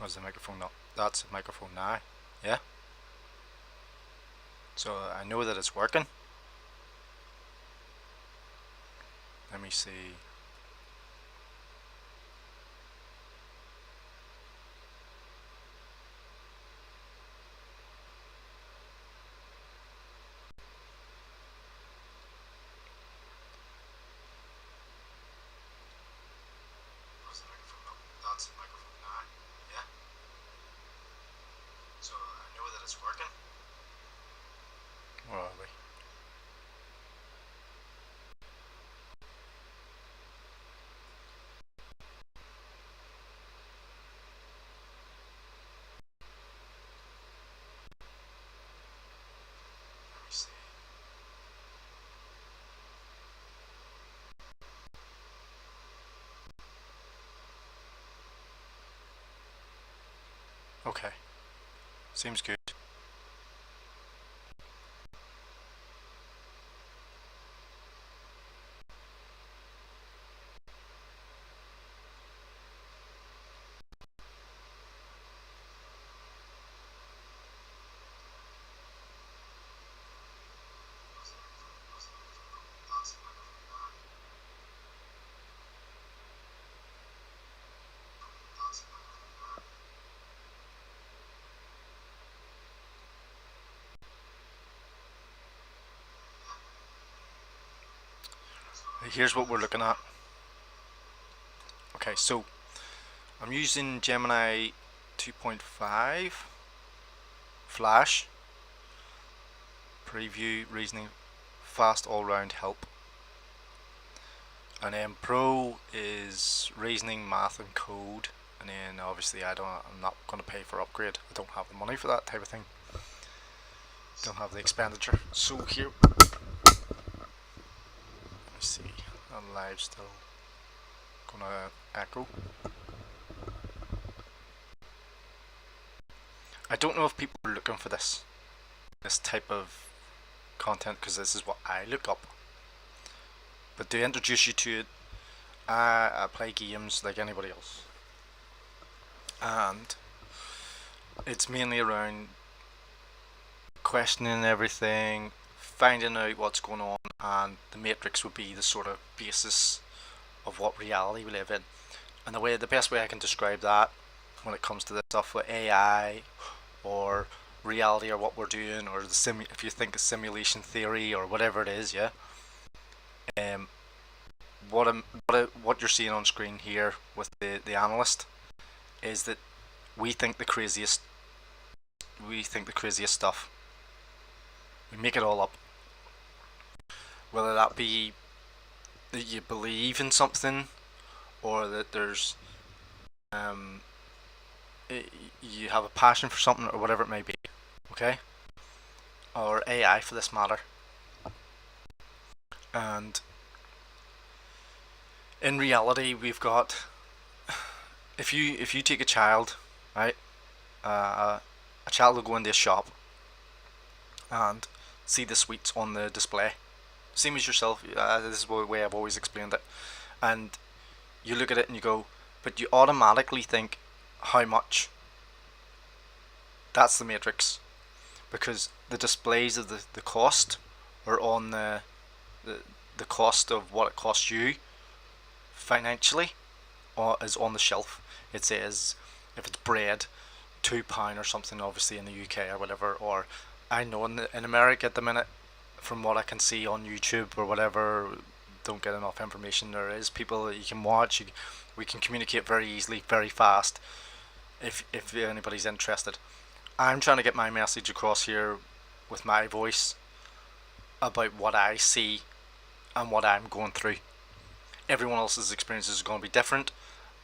Was the microphone not? That's the microphone now. Yeah. So I know that it's working. Let me see. Was the microphone not? That's the microphone now. Yeah. So I know that it's working. Where are we? Let me see. Okay. Seems good. Here's what we're looking at. Okay, so I'm using Gemini 2.5 Flash, Preview, Reasoning, Fast All-Round Help. And then Pro is Reasoning, Math and Code. And then obviously I'm not going to pay for upgrade. I don't have the money for that type of thing. Don't have the expenditure. So here, let me see, that live still gonna echo. I don't know if people are looking for this type of content, because this is what I look up. But to introduce you to it, I play games like anybody else, and it's mainly around questioning everything, finding out what's going on, and the Matrix would be the sort of basis of what reality we live in. And the best way I can describe that when it comes to this stuff with AI or reality or what we're doing, or if you think of simulation theory or whatever it is, yeah. Um, what you're seeing on screen here with the analyst is that we think the craziest stuff. We make it all up. Whether that be that you believe in something, or that there's you have a passion for something, or whatever it may be. Okay, or AI for this matter. And in reality, we've got, if you take a child, right, a child will go into a shop and see the sweets on the display, same as yourself. This is the way I've always explained it. And you look at it and you go, but you automatically think, how much? That's the matrix, because the displays of the cost are on the cost of what it costs you financially, or is on the shelf. It says if it's bread, £2 or something, obviously in the UK or whatever, or I know in America at the minute, from what I can see on YouTube or whatever, don't get enough information. There is people that you can watch. We can communicate very easily, very fast, if anybody's interested. I'm trying to get my message across here with my voice about what I see and what I'm going through. Everyone else's experiences are going to be different,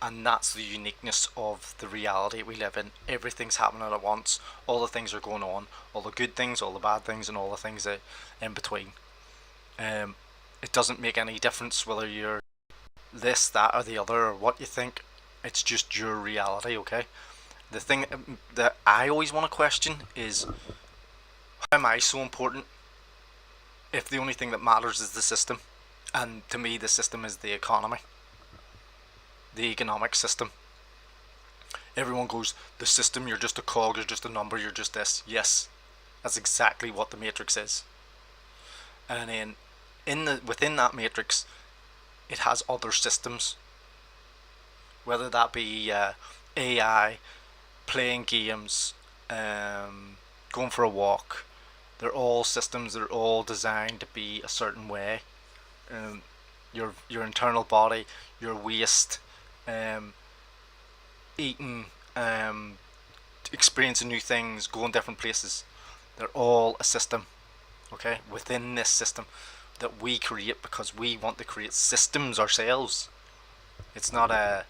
and that's the uniqueness of the reality we live in. Everything's happening at once. All the things are going on, all the good things, all the bad things, and all the things that in between. It doesn't make any difference whether you're this, that, or the other, or what you think. It's just your reality. Okay. The thing that I always want to question is, how am I so important if the only thing that matters is the system? And to me, the system is the economy, the economic system. everyone goes, the system, you're just a cog, you're just a number, you're just this. Yes, that's exactly what the matrix is. And then within that matrix, it has other systems, whether that be AI, playing games, going for a walk. They're all systems. They're all designed to be a certain way. Um, your internal body, your waist, um, eating, experiencing new things, going different places. They're all a system. Okay, within this system that we create because we want to create systems ourselves. It's not a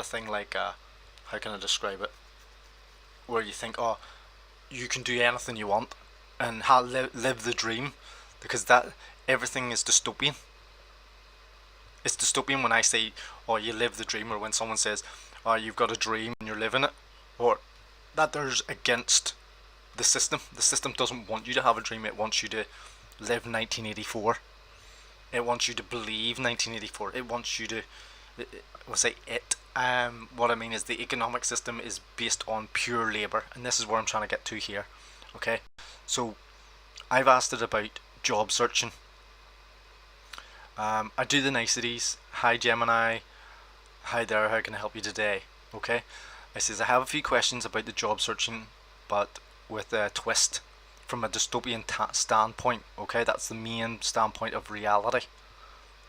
thing like how can I describe it? Where you think, oh, you can do anything you want and live the dream, because that everything is dystopian. It's dystopian when I say, oh, you live the dream, or when someone says, oh, you've got a dream and you're living it, or that there's against the system. The system doesn't want you to have a dream. It wants you to live 1984. It wants you to believe 1984. It wants you to. I'll say it. What I mean is the economic system is based on pure labour, and this is where I'm trying to get to here. Okay, so I've asked it about job searching. I do the niceties. Hi Gemini. Hi there. How can I help you today? Okay. I says I have a few questions about the job searching, but with a twist from a dystopian standpoint. Okay, that's the main standpoint of reality.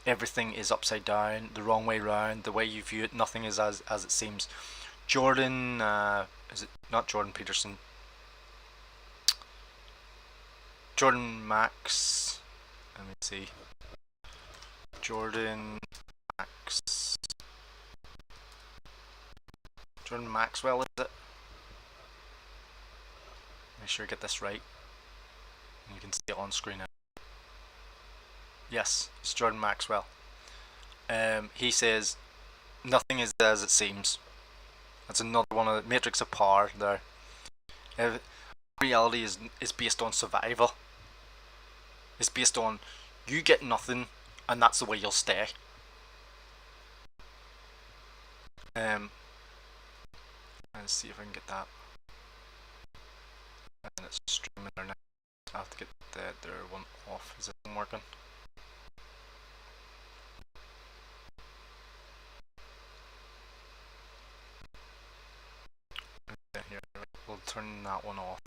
Everything is upside down, the wrong way round, the way you view it, nothing is as it seems. Jordan, is it not Jordan Peterson? Jordan Max, let me see. Jordan Max. Jordan Maxwell, is it? Make sure I get this right. You can see it on screen now. Yes, it's Jordan Maxwell. He says, nothing is as it seems. That's another one of the matrix of power there. Reality is based on survival. It's based on you get nothing, and that's the way you'll stay. Let's see if I can get that. And it's streaming there now. I have to get the other one off. Is it working? Here, we'll turn that one off.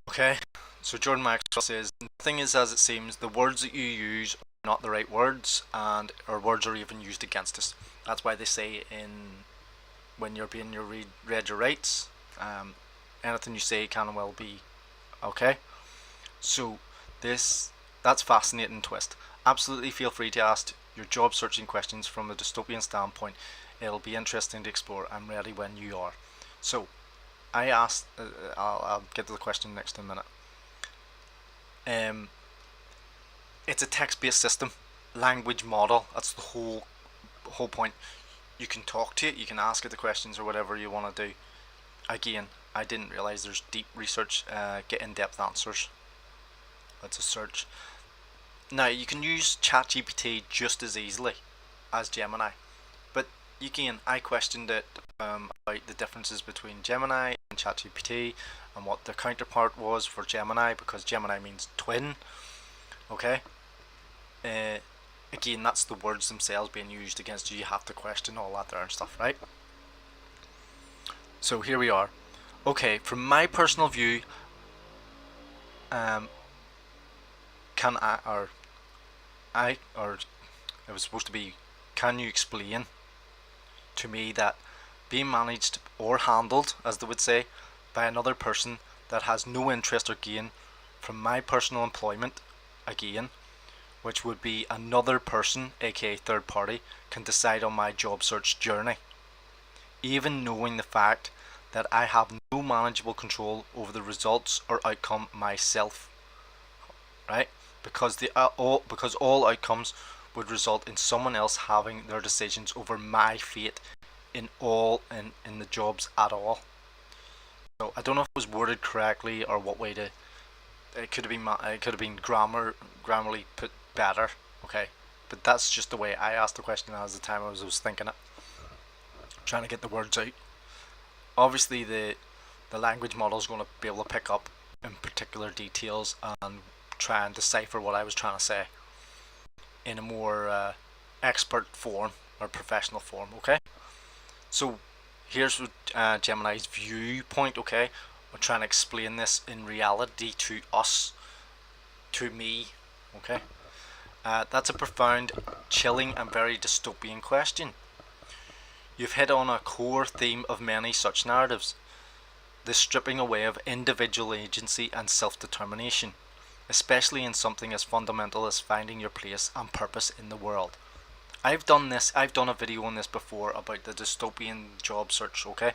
Okay, so Jordan Maxwell says, nothing is as it seems. The words that you use are not the right words, and our words are even used against us. That's why they say when you're being read your rights, anything you say can well be okay. So that's fascinating twist. Absolutely feel free to ask your job searching questions from a dystopian standpoint. It'll be interesting to explore. I'm ready when you are. So I asked, I'll get to the question next in a minute. It's a text-based system, language model. That's the whole point. You can talk to it, you can ask it the questions or whatever you want to do. Again, I didn't realize there's deep research, get in-depth answers. That's a search. Now you can use ChatGPT just as easily as Gemini, but again, I questioned it about the differences between Gemini and ChatGPT and what the counterpart was for Gemini, because Gemini means twin. Okay. Again, that's the words themselves being used against you. You have to question all that there and stuff, right? So here we are. Okay, from my personal view, can it was supposed to be, can you explain to me that being managed or handled, as they would say, by another person that has no interest or gain from my personal employment, again, which would be another person, aka third party, can decide on my job search journey, even knowing the fact that I have no manageable control over the results or outcome myself, right? Because all outcomes would result in someone else having their decisions over my fate in the jobs at all. So I don't know if it was worded correctly or what way to. It could have been grammarly put better. Okay, but that's just the way I asked the question at the time I was thinking it. trying to get the words out. Obviously, the language model is going to be able to pick up in particular details and try and decipher what I was trying to say in a more expert form or professional form. Okay, so here's Gemini's viewpoint. Okay, we're trying to explain this in reality to us, to me. Okay, that's a profound, chilling, and very dystopian question. You've hit on a core theme of many such narratives: the stripping away of individual agency and self-determination, especially in something as fundamental as finding your place and purpose in the world. I've done a video on this before about the dystopian job search. Okay,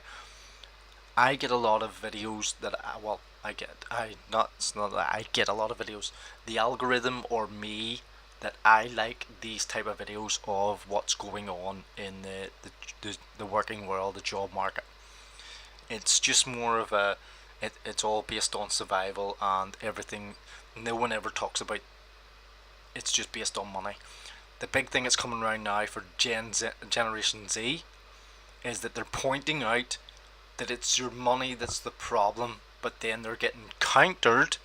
I get a lot of videos that it's not that I get a lot of videos. The algorithm or me that I like these type of videos of what's going on in the working world, the job market. It's just more of it's all based on survival and everything. No one ever talks about it's just based on money. The big thing that's coming around now for Generation Z is that they're pointing out that it's your money that's the problem, but then they're getting countered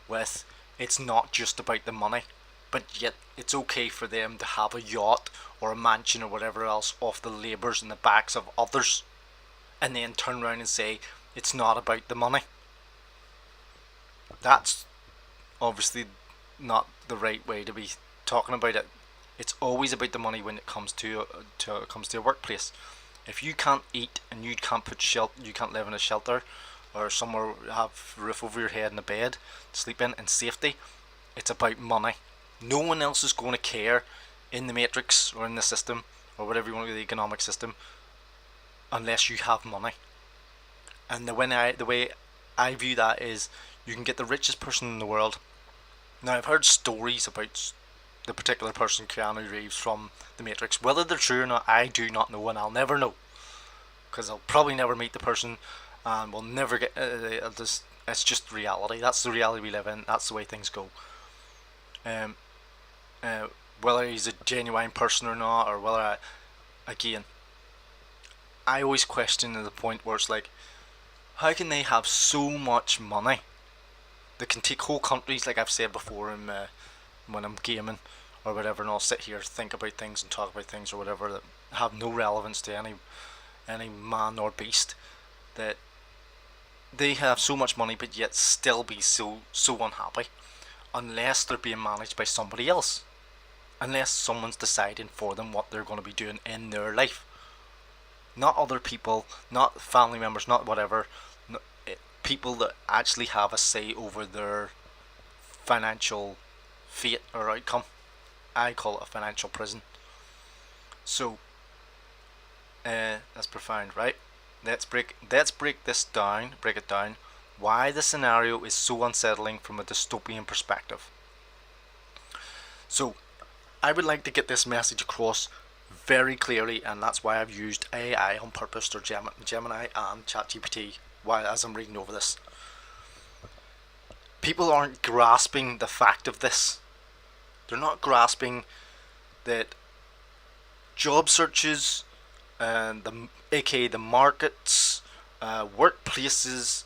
with it's not just about the money, but yet it's okay for them to have a yacht or a mansion or whatever else off the labours and the backs of others, and then turn around and say it's not about the money. That's obviously not the right way to be talking about it. It's always about the money when it comes to a workplace. If you can't eat and you can't you can't live in a shelter or somewhere have a roof over your head and a bed to sleep in safety, it's about money. No one else is going to care in the matrix or in the system or whatever you want to do, the economic system, unless you have money. And the way I view that is you can get the richest person in the world. Now, I've heard stories about the particular person, Keanu Reeves from The Matrix. Whether they're true or not, I do not know, and I'll never know, because I'll probably never meet the person, and we'll never get. It's just reality. That's the reality we live in. That's the way things go. Whether he's a genuine person or not, or whether again, I always question to the point where it's like, how can they have so much money? They can take whole countries, like I've said before, when I'm gaming or whatever, and I'll sit here, think about things and talk about things or whatever that have no relevance to any man or beast, that they have so much money but yet still be so unhappy, unless they're being managed by somebody else, unless someone's deciding for them what they're going to be doing in their life. Not other people, not family members, not whatever, people that actually have a say over their financial fate or outcome. I call it a financial prison. So that's profound, right? Let's break this down. Break it down. Why the scenario is so unsettling from a dystopian perspective. So I would like to get this message across very clearly, and that's why I've used AI on purpose, or Gemini and ChatGPT, as I'm reading over this. People aren't grasping the fact of this. They're not grasping that job searches and aka the markets, workplaces,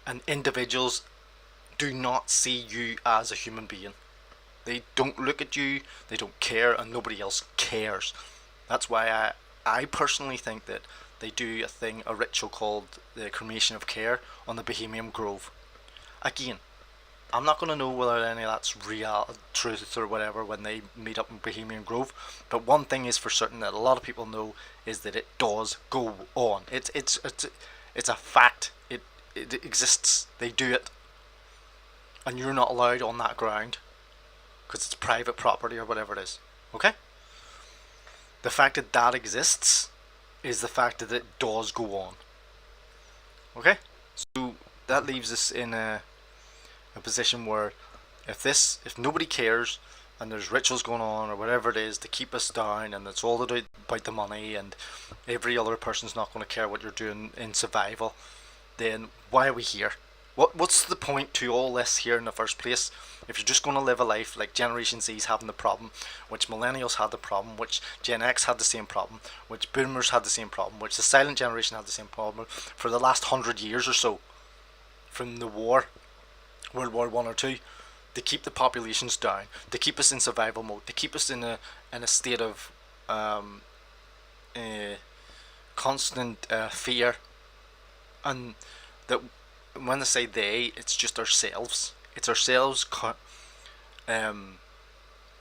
and individuals do not see you as a human being. They don't look at you, they don't care, and nobody else cares. That's why I personally think that they do a ritual called the cremation of care on the Bohemian Grove. Again, I'm not going to know whether any of that's real, truth or whatever when they meet up in Bohemian Grove, but one thing is for certain that a lot of people know is that it does go on. It's a fact. It exists. They do it, and you're not allowed on that ground because it's private property or whatever it is. Okay? The fact that that exists is the fact that it does go on. Okay? So that leaves us in a position where if nobody cares and there's rituals going on or whatever it is to keep us down, and it's all about the money, and every other person's not going to care what you're doing in survival, then why are we here? What's the point to all this here in the first place? If you're just going to live a life like Generation Z's having the problem, which millennials had the problem, which Gen X had the same problem, which boomers had the same problem, which the silent generation had the same problem for the last 100 years or so, from the war, World War One or two, to keep the populations down, to keep us in survival mode, to keep us in a state of uh, constant fear, and that when I say they, it's just ourselves. It's ourselves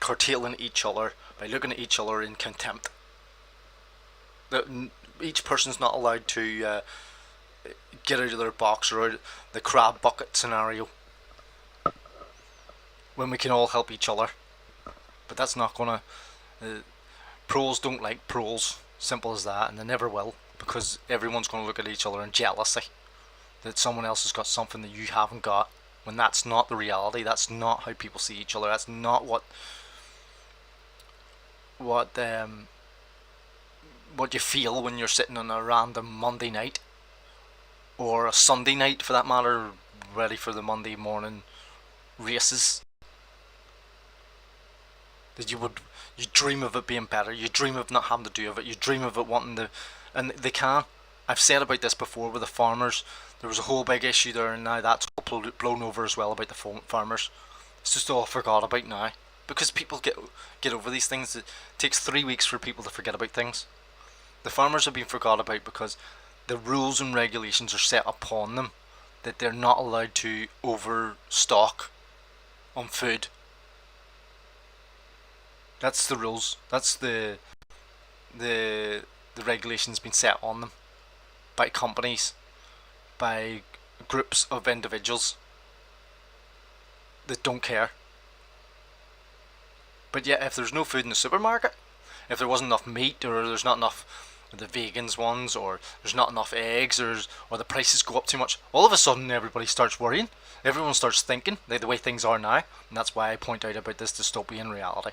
curtailing each other by looking at each other in contempt. That each person's not allowed to get out of their box or out the crab bucket scenario when we can all help each other. But that's not gonna. Pros don't like pros. Simple as that, and they never will, because everyone's gonna look at each other in jealousy that someone else has got something that you haven't got, when that's not the reality. That's not how people see each other. That's not what you feel when you're sitting on a random Monday night or a Sunday night, for that matter, ready for the Monday morning races. That you dream of it being better. You dream of not having to do it. You dream of it wanting to, and they can. I've said about this before with the farmers. There was a whole big issue there, and now that's all blown over as well about the farmers. It's just all forgot about now, because people get over these things. It takes 3 weeks for people to forget about things. The farmers have been forgot about because the rules and regulations are set upon them that they're not allowed to overstock on food. That's the rules. That's the regulations been set on them by companies, by groups of individuals that don't care. But yet, if there's no food in the supermarket, if there wasn't enough meat, or there's not enough of the vegans ones, or there's not enough eggs, or the prices go up too much, all of a sudden everybody starts worrying. Everyone starts thinking like the way things are now, and that's why I point out about this dystopian reality.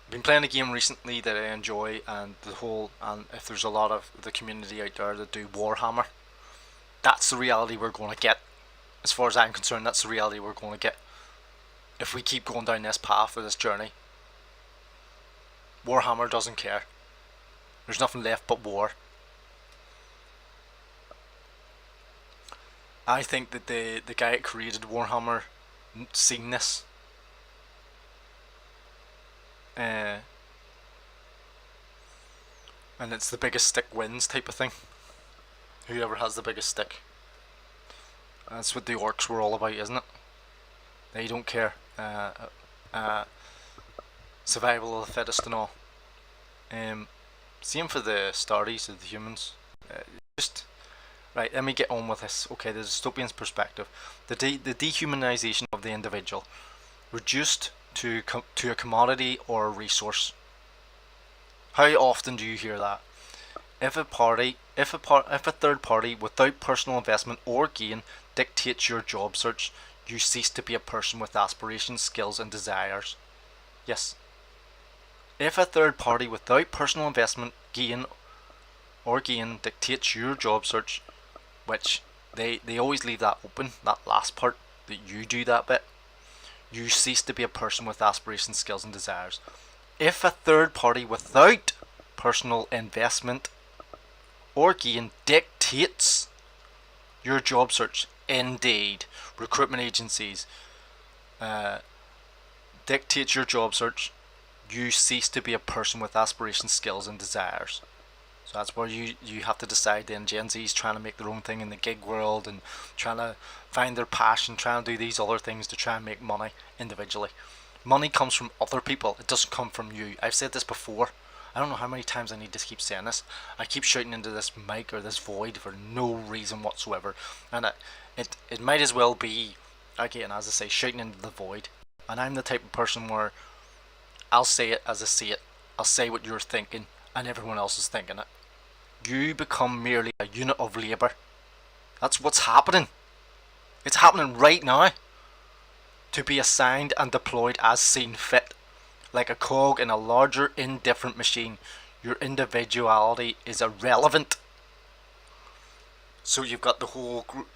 I've been playing a game recently that I enjoy, and if there's a lot of the community out there that do Warhammer, that's the reality we're going to get. As far as I'm concerned, that's the reality we're going to get if we keep going down this path or this journey. Warhammer doesn't care. There's nothing left but war. I think that the guy that created Warhammer seen this. And it's the biggest stick wins type of thing. Whoever has the biggest stick. That's what the orcs were all about, isn't it? They don't care. Survival of the fittest and all. Same for the Stardies of the humans. Right, let me get on with this. Okay, the dystopian's perspective. The dehumanization of the individual. Reduced to a commodity or a resource. How often do you hear that? If a third party without personal investment or gain dictates your job search, you cease to be a person with aspirations, skills, and desires. Yes. If a third party without personal investment, gain dictates your job search, which they always leave that open, that last part, that you do that bit, you cease to be a person with aspirations, skills, and desires. If a third party without personal investment or gain dictates your job search, indeed, recruitment agencies dictate your job search, you cease to be a person with aspirations, skills, and desires. So that's where you have to decide then. Gen Z's trying to make their own thing in the gig world and trying to find their passion, trying to do these other things to try and make money individually. Money comes from other people. It doesn't come from you. I've said this before. I don't know how many times I need to keep saying this. I keep shouting into this mic or this void for no reason whatsoever. And it might as well be, again, as I say, shouting into the void. And I'm the type of person where I'll say it as I see it. I'll say what you're thinking and everyone else is thinking it. You become merely a unit of labour. That's what's happening. It's happening right now. To be assigned and deployed as seen fit. Like a cog in a larger, indifferent machine. Your individuality is irrelevant. So you've got the whole group.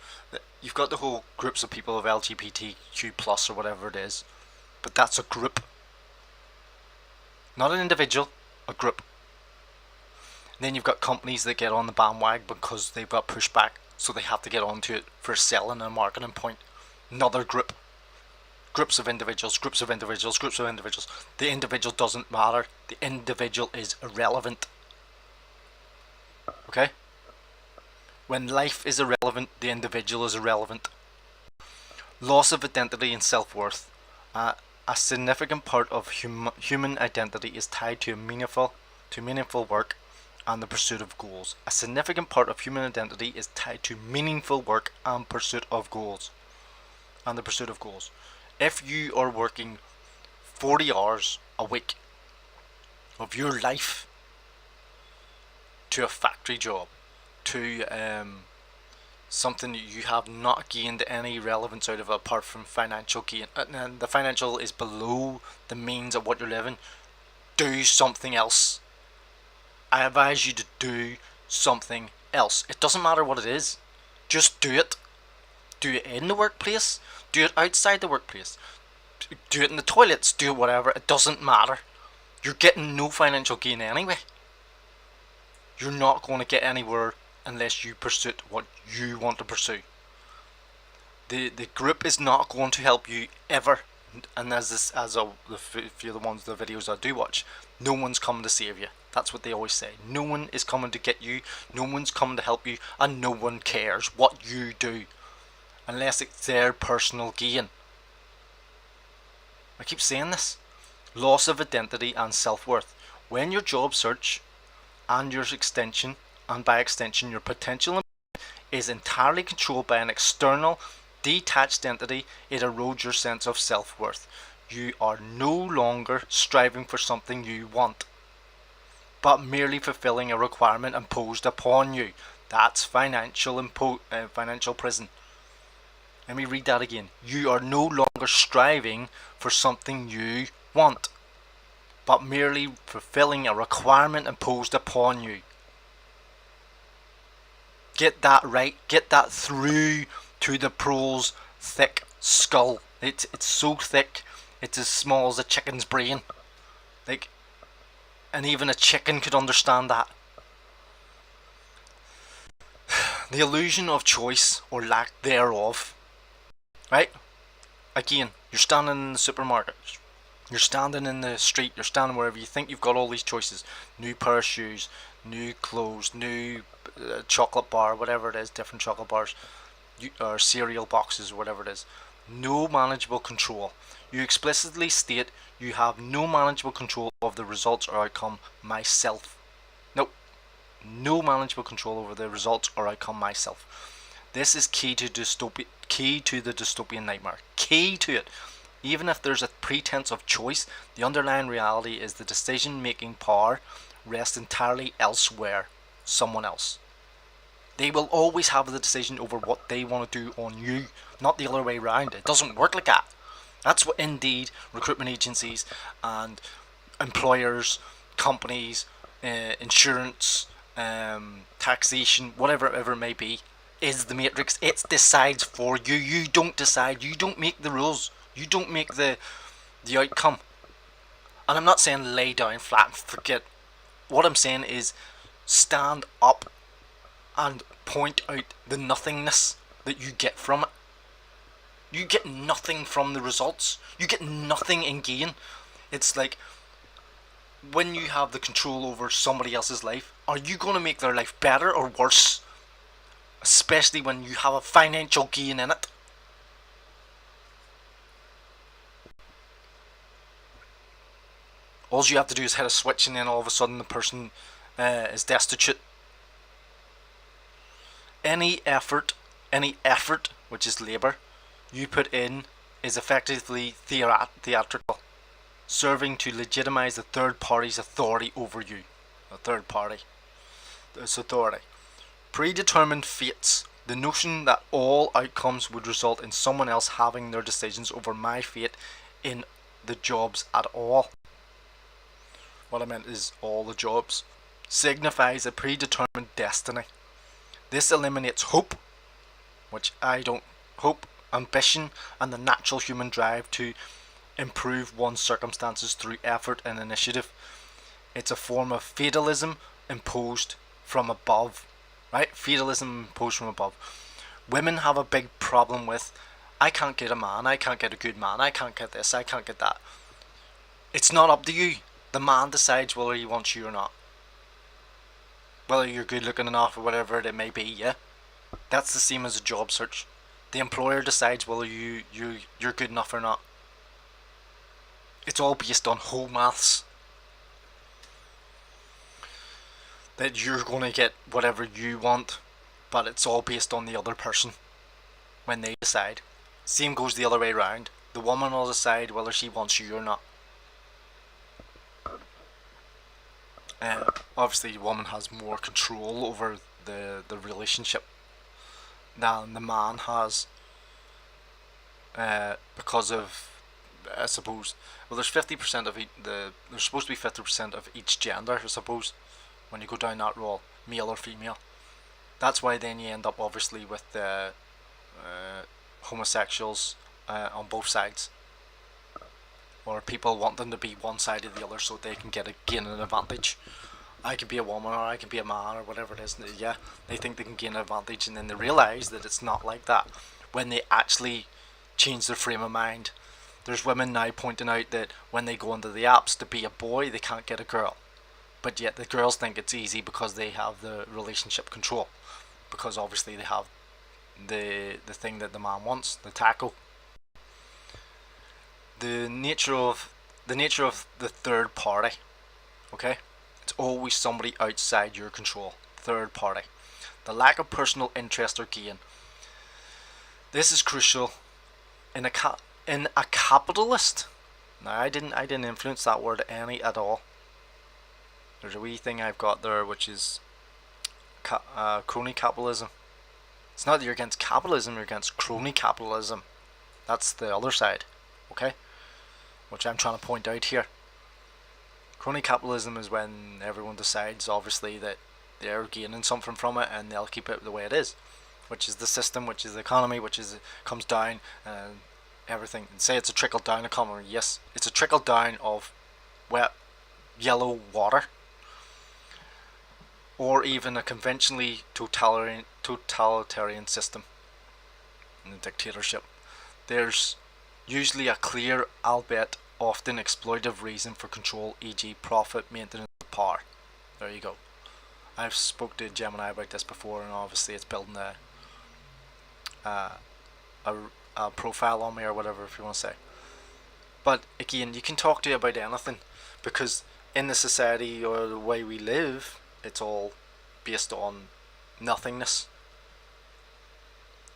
you've got the whole groups of people of LGBTQ plus or whatever it is, but that's a group, not an individual, a group. And then you've got companies that get on the bandwagon because they've got pushback, so they have to get onto it for selling a marketing point. Another group. Groups of individuals, groups of individuals, groups of individuals. The individual doesn't matter. The individual is irrelevant. Okay? When life is irrelevant, the individual is irrelevant. Loss of identity and self-worth. A significant part of human identity is tied to meaningful work and the pursuit of goals. A significant part of human identity is tied to meaningful work and pursuit of goals. And the pursuit of goals. If you are working 40 hours a week of your life to a factory job, to something that you have not gained any relevance out of apart from financial gain, and the financial is below the means of what you're living, do something else. I advise you to do something else. It doesn't matter what it is, just do it. Do it in the workplace, do it outside the workplace, do it in the toilets, do it whatever, it doesn't matter. You're getting no financial gain anyway. You're not going to get anywhere unless you pursue what you want to pursue. The group is not going to help you ever. And the few of the videos I do watch, no one's coming to save you. That's what they always say. No one is coming to get you, no one's coming to help you, and no one cares what you do. Unless it's their personal gain. I keep saying this. Loss of identity and self-worth. When your job search and your extension, and by extension your potential is entirely controlled by an external, detached entity, it erodes your sense of self-worth. You are no longer striving for something you want, but merely fulfilling a requirement imposed upon you. That's financial prison. Let me read that again. You are no longer striving for something you want, but merely fulfilling a requirement imposed upon you. Get that right. Get that through to the pro's thick skull. It's so thick, it's as small as a chicken's brain. And even a chicken could understand that. The illusion of choice, or lack thereof. Right? Again, you're standing in the supermarket, you're standing in the street, you're standing wherever, you think you've got all these choices. New pair of shoes, new clothes, new chocolate bar, whatever it is, different chocolate bars, or cereal boxes, whatever it is. No manageable control. You explicitly state you have no manageable control of the results or outcome myself. Nope. No manageable control over the results or outcome myself. This is key to the dystopian nightmare. Key to it. Even if there's a pretense of choice, the underlying reality is the decision-making power rests entirely elsewhere, someone else. They will always have the decision over what they want to do on you, not the other way around. It doesn't work like that. That's what Indeed, recruitment agencies, and employers, companies, insurance, taxation, whatever it may be, is the matrix. It decides for you. You don't decide. You don't make the rules. You don't make the outcome. And I'm not saying lay down flat and forget. What I'm saying is stand up and point out the nothingness that you get from it. You get nothing from the results. You get nothing in gain. It's like when you have the control over somebody else's life, are you going to make their life better or worse? Especially when you have a financial gain in it. All you have to do is hit a switch and then all of a sudden the person is destitute. Any effort, which is labour, you put in is effectively theatrical, serving to legitimise the third party's authority over you. A third party. This authority. Predetermined fates. The notion that all outcomes would result in someone else having their decisions over my fate in the jobs at all. What I meant is all the jobs. Signifies a predetermined destiny. This eliminates hope which I don't hope, ambition, and the natural human drive to improve one's circumstances through effort and initiative. It's a form of fatalism imposed from above, right? Fatalism imposed from above. Women have a big problem with, I can't get a man, I can't get a good man, I can't get this, I can't get that. It's not up to you. The man decides whether he wants you or not. Whether you're good looking enough or whatever it may be, yeah? That's the same as a job search. The employer decides whether you're good enough or not. It's all based on whole maths. That you're going to get whatever you want, but it's all based on the other person when they decide. Same goes the other way around. The woman will decide whether she wants you or not. Obviously, the woman has more control over the relationship than the man has, because of, I suppose, well, there's 50% of there's supposed to be 50% of each gender, I suppose, when you go down that role, male or female. That's why then you end up obviously with homosexuals on both sides, or people want them to be one side or the other so they can gain an advantage. I could be a woman or I could be a man or whatever it is. Yeah, they think they can gain an advantage, and then they realise that it's not like that when they actually change their frame of mind. There's women now pointing out that when they go into the apps to be a boy, they can't get a girl, but yet the girls think it's easy because they have the relationship control, because obviously they have the thing that the man wants, the tackle. The nature of the third party, okay? It's always somebody outside your control. Third party. The lack of personal interest or gain. This is crucial in a capitalist. Now, I didn't influence that word any at all. There's a wee thing I've got there which is crony capitalism. It's not that you're against capitalism, you're against crony capitalism. That's the other side, okay? Which I'm trying to point out here. Crony capitalism is when everyone decides, obviously, that they're gaining something from it and they'll keep it the way it is, which is the system, which is the economy, which is comes down and everything. And say it's a trickle down economy. Yes, it's a trickle down of wet yellow water, or even a conventionally totalitarian system in a dictatorship. There's usually a clear, albeit often exploitative reason for control, e.g. profit, maintenance of power. There you go. I've spoke to Gemini about this before, and obviously it's building a profile on me or whatever, if you want to say. But again, you can talk to you about anything, because in the society or the way we live, it's all based on nothingness.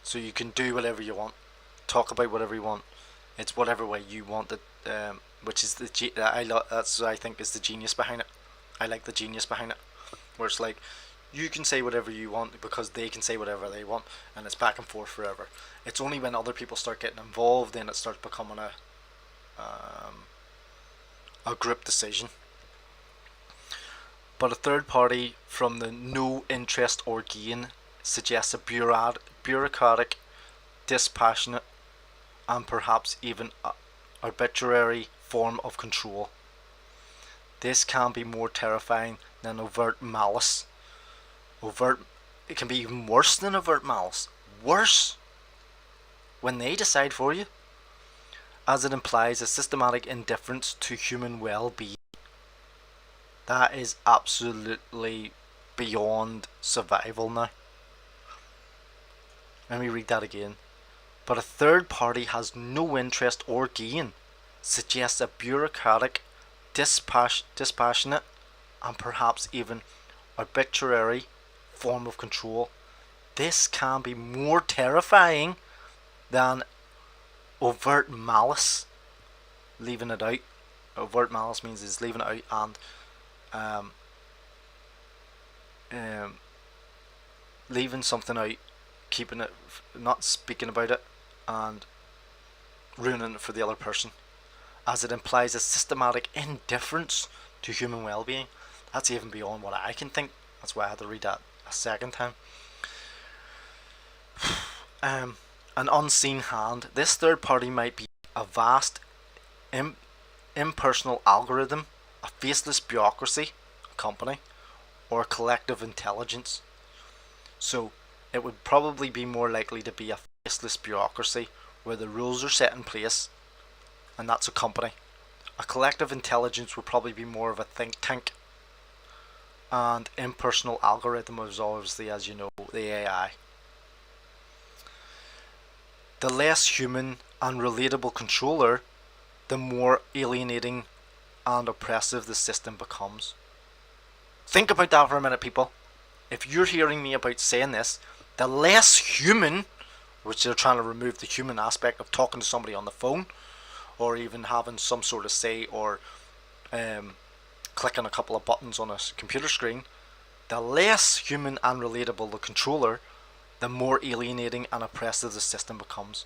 So you can do whatever you want, talk about whatever you want. It's whatever way you want it, which is that's what I think is the genius behind it. I like the genius behind it, where it's like you can say whatever you want because they can say whatever they want, and it's back and forth forever. It's only when other people start getting involved, then it starts becoming a group decision. But a third party from the no interest or gain suggests a bureaucratic, dispassionate, and perhaps even arbitrary form of control. This can be more terrifying than overt malice. It can be even worse than overt malice. Worse when they decide for you, as it implies a systematic indifference to human well-being. That is absolutely beyond survival now. Let me read that again. But a third party has no interest or gain suggests a bureaucratic, dispassionate, and perhaps even arbitrary form of control. This can be more terrifying than overt malice. Leaving it out. Overt malice means is leaving it out and leaving something out, keeping it, not speaking about it, and ruining it for the other person, as it implies a systematic indifference to human well-being. That's even beyond what I can think. That's why I had to read that a second time. an unseen hand. This third party might be a vast, Im- impersonal algorithm, a faceless bureaucracy, a company, or a collective intelligence. So it would probably be more likely to be a faceless bureaucracy where the rules are set in place, and that's a company. A collective intelligence would probably be more of a think tank, and impersonal algorithm is obviously, as you know, the AI. The less human and relatable controller, the more alienating and oppressive the system becomes. Think about that for a minute, people. If you're hearing me about saying this, the less human, which they're trying to remove the human aspect of talking to somebody on the phone, or even having some sort of say, or clicking a couple of buttons on a computer screen, the less human and relatable the controller, the more alienating and oppressive the system becomes.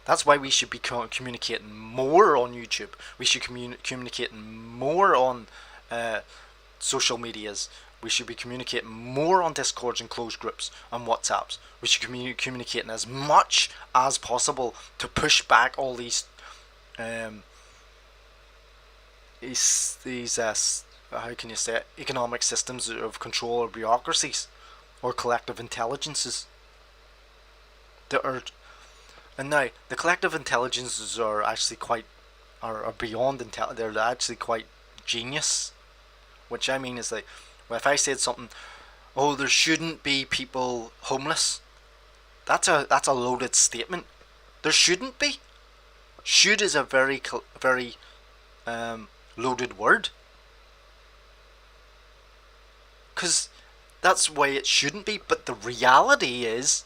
That's why we should be communicating more on YouTube. We should communicate more on social medias. We should be communicating more on Discords and closed groups and WhatsApps. We should communicating as much as possible to push back all these how can you say it, economic systems of control or bureaucracies or collective intelligences that are. And now the collective intelligences are actually are beyond they're actually quite genius. Which I mean is like, well, if I said something, oh, there shouldn't be people homeless, that's a loaded statement. There shouldn't be. Should is a very loaded word, because that's why it shouldn't be. But the reality is,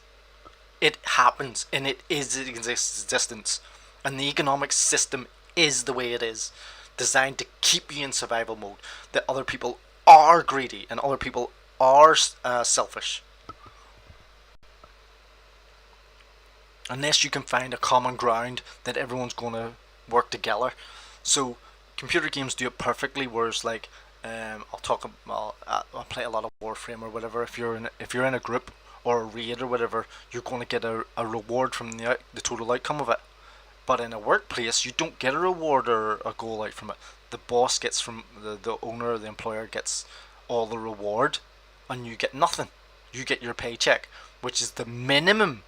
it happens, and it is in existence, and the economic system is the way it is, designed to keep you in survival mode. That other people are greedy and other people are selfish. Unless you can find a common ground that everyone's going to work together. So computer games do it perfectly. Whereas like I'll play a lot of Warframe or whatever. If you're in a group or a raid or whatever, you're going to get a reward from the total outcome of it. But in a workplace, you don't get a reward or a goal out from it. The boss gets from the owner or the employer gets all the reward, and you get nothing. You get your paycheck, which is the minimum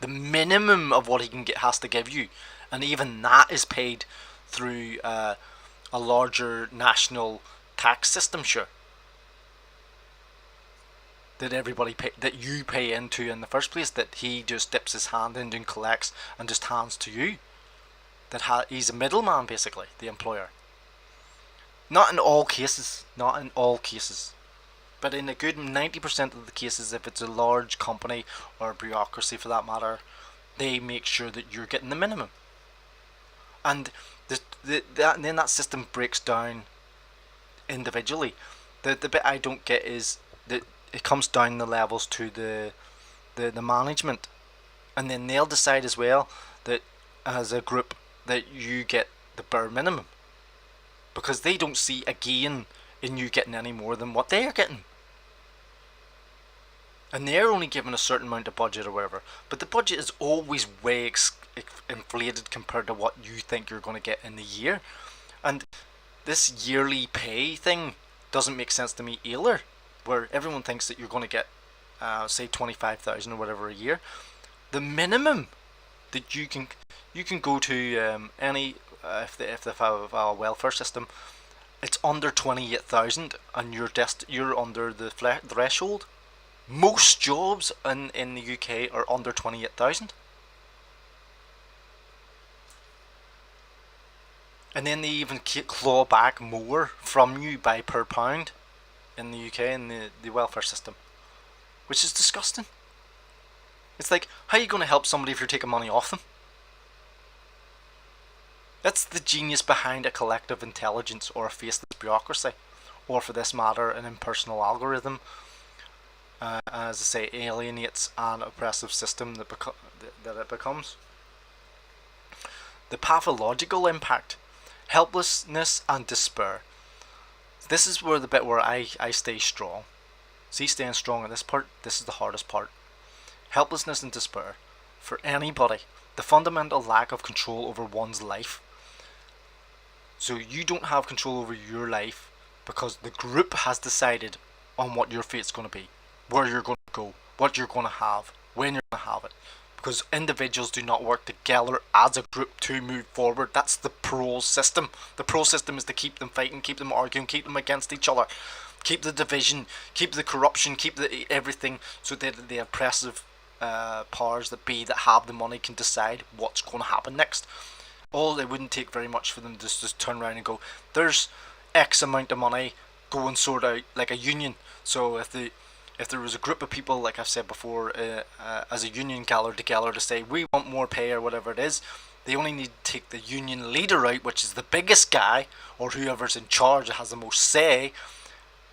of what he has to give you, and even that is paid through a larger national tax system, sure. That that you pay into in the first place, that he just dips his hand in and collects and just hands to you. He's a middleman, basically, the employer. Not in all cases, but in a good 90% of the cases, if it's a large company or a bureaucracy for that matter, they make sure that you're getting the minimum. And then that system breaks down individually. The bit I don't get is that it comes down the levels to the management, and then they'll decide as well that as a group that you get the bare minimum, because they don't see a gain in you getting any more than what they are getting, and they're only given a certain amount of budget or whatever. But the budget is always way inflated compared to what you think you're going to get in the year, and this yearly pay thing doesn't make sense to me either, where everyone thinks that you're going to get say 25,000 or whatever a year. The minimum that you can go to any if they have a welfare system, it's under 28,000, and you're under the threshold. Most jobs in the UK are under 28,000, and then they even claw back more from you by per pound in the UK in the welfare system, which is disgusting. It's like, how are you going to help somebody if you're taking money off them? That's the genius behind a collective intelligence or a faceless bureaucracy, or for this matter, an impersonal algorithm. As I say, alienates an oppressive system that it becomes. The pathological impact, helplessness and despair. This is where the bit where I stay strong. See, staying strong in this part, this is the hardest part. Helplessness and despair. for anybody. The fundamental lack of control over one's life. So you don't have control over your life because the group has decided on what your fate's going to be, where you're going to go, what you're going to have, when you're going to have it. Because individuals do not work together as a group to move forward. That's the pro system. The pro system is to keep them fighting, keep them arguing, keep them against each other, keep the division, keep the corruption, keep the everything, so that the oppressive powers that be, that have the money, can decide what's going to happen next. It wouldn't take very much for them to just turn around and go, there's X amount of money, go and sort out, like a union. So if there was a group of people, like I've said before, as a union gathered together to say we want more pay or whatever it is, they only need to take the union leader out, which is the biggest guy or whoever's in charge that has the most say,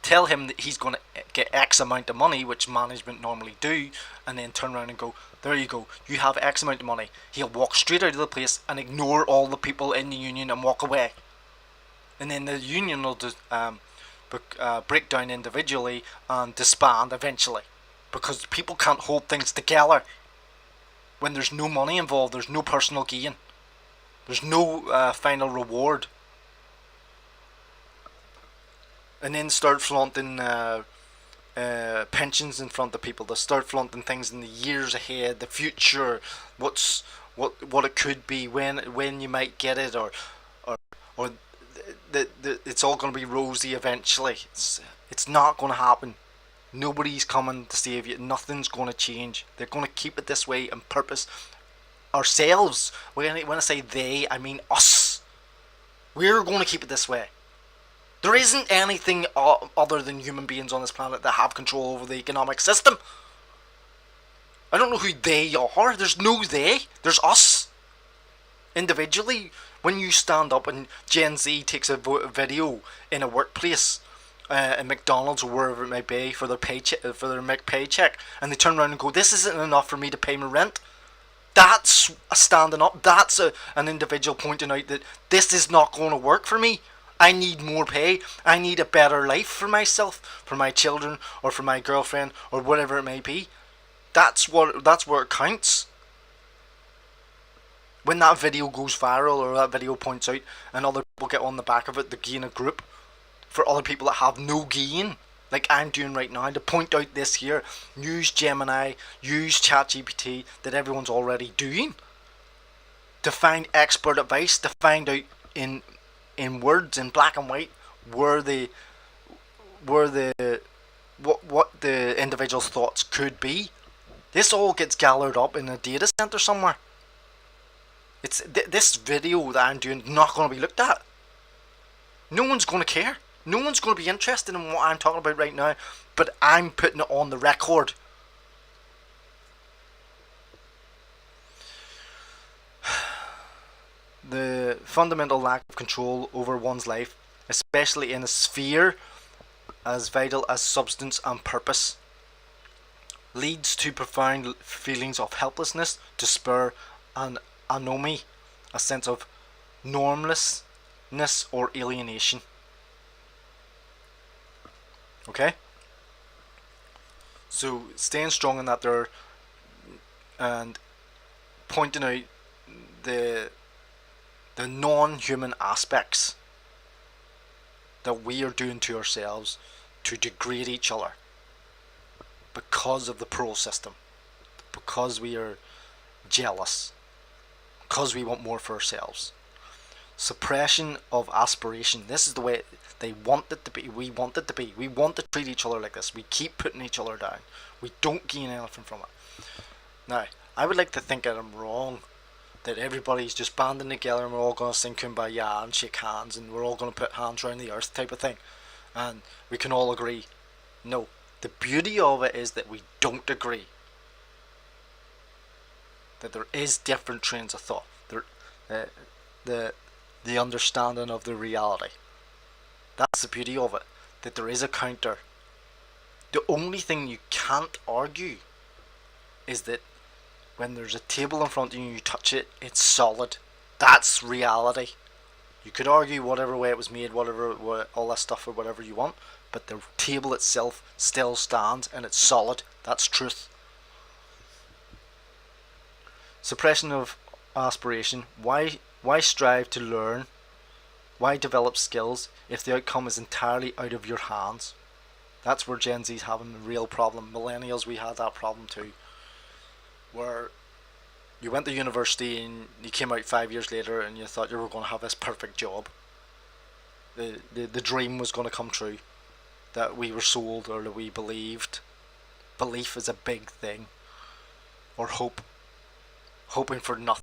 tell him that he's going to get X amount of money, which management normally do, and then turn around and go, there you go, you have X amount of money. He'll walk straight out of the place and ignore all the people in the union and walk away. And then the union will just break down individually and disband eventually, because people can't hold things together when there's no money involved. There's no personal gain, there's no final reward. And then start flaunting pensions in front of people. They start flaunting things in the years ahead, the future, what it could be, when you might get it, or it's all going to be rosy eventually. It's not going to happen. Nobody's coming to save you. Nothing's going to change. They're going to keep it this way on purpose. Ourselves, when I say they, I mean us. We're going to keep it this way. There isn't anything other than human beings on this planet that have control over the economic system. I don't know who they are. There's no they. There's us. Individually, when you stand up and Gen Z takes a video in a workplace, in McDonald's or wherever it may be, for their paycheck, and they turn around and go, this isn't enough for me to pay my rent. That's a standing up. That's an individual pointing out that this is not going to work for me. I need more pay. I need a better life for myself, for my children, or for my girlfriend, or whatever it may be. That's where it counts. When that video goes viral, or that video points out, and other people get on the back of it to gain a group, for other people that have no gain, like I'm doing right now, to point out this here, use Gemini, use ChatGPT, that everyone's already doing, to find expert advice, to find out in words, in black and white, what the individual's thoughts could be. This all gets gathered up in a data center somewhere. It's this video that I'm doing not going to be looked at. No one's going to care. No one's going to be interested in what I'm talking about right now, but I'm putting it on the record. The fundamental lack of control over one's life, especially in a sphere as vital as substance and purpose, leads to profound feelings of helplessness, despair, and anomie, a sense of normlessness or alienation. Okay? So staying strong in that there, and pointing out the non-human aspects that we are doing to ourselves to degrade each other because of the pro system, because we are jealous, because we want more for ourselves. Suppression of aspiration. This is the way they want it to be. We want it to be. We want to treat each other like this. We keep putting each other down. We don't gain anything from it. Now, I would like to think that I'm wrong, that everybody's just banding together and we're all going to sing Kumbaya and shake hands and we're all going to put hands around the earth type of thing, and we can all agree. No. The beauty of it is that we don't agree. That there is different trains of thought. The understanding of the reality. That's the beauty of it. That there is a counter. The only thing you can't argue is that when there's a table in front of you and you touch it, it's solid. That's reality. You could argue whatever way it was made, whatever, all that stuff or whatever you want, but the table itself still stands and it's solid. That's truth. Suppression of aspiration. Why strive to learn? Why develop skills if the outcome is entirely out of your hands? That's where Gen Z's having a real problem. Millennials, we had that problem too, where you went to university and you came out 5 years later and you thought you were going to have this perfect job. The dream was going to come true that we were sold or that we believed. Belief is a big thing. Or hope. Hoping for nothing.